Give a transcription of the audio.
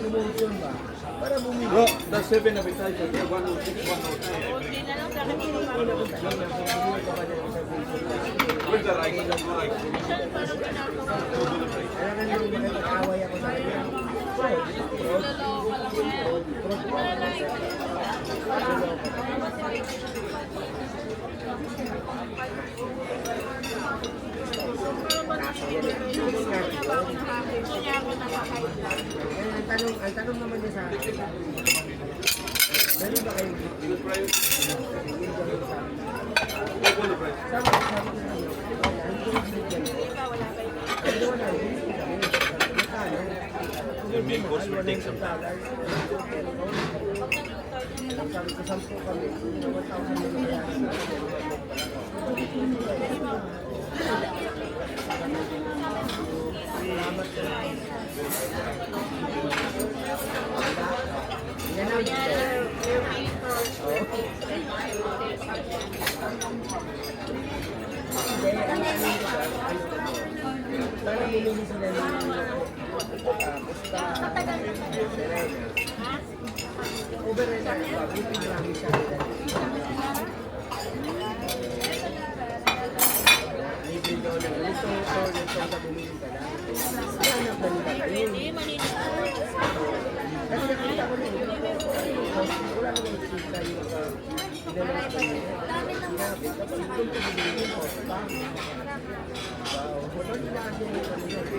promotion ba? Para bumili. Bro, that's 7 appetizer. 106, 109. Okay na lang sa akin yung mga Where's the rice? parang ginagawa. Kaya nga nung nakakaway ako sa kanya. Niloloko lang yan. Kaya ako nakakain. Ang tanong naman niya sa akin. Meron ba kayong The main course will take some time. sabi ko 10 kami, 1,000 na yan ang para bumili sila ng pusta overnight na bibig marami siya libre daw na ganito so sa bumili ka lang hanap na nila kayo kasi nakita ko rin wala naman nakita yung inanong ko yun sinabi kapag doon ko bumili yung posta wow, wala nila kasi yung ano yun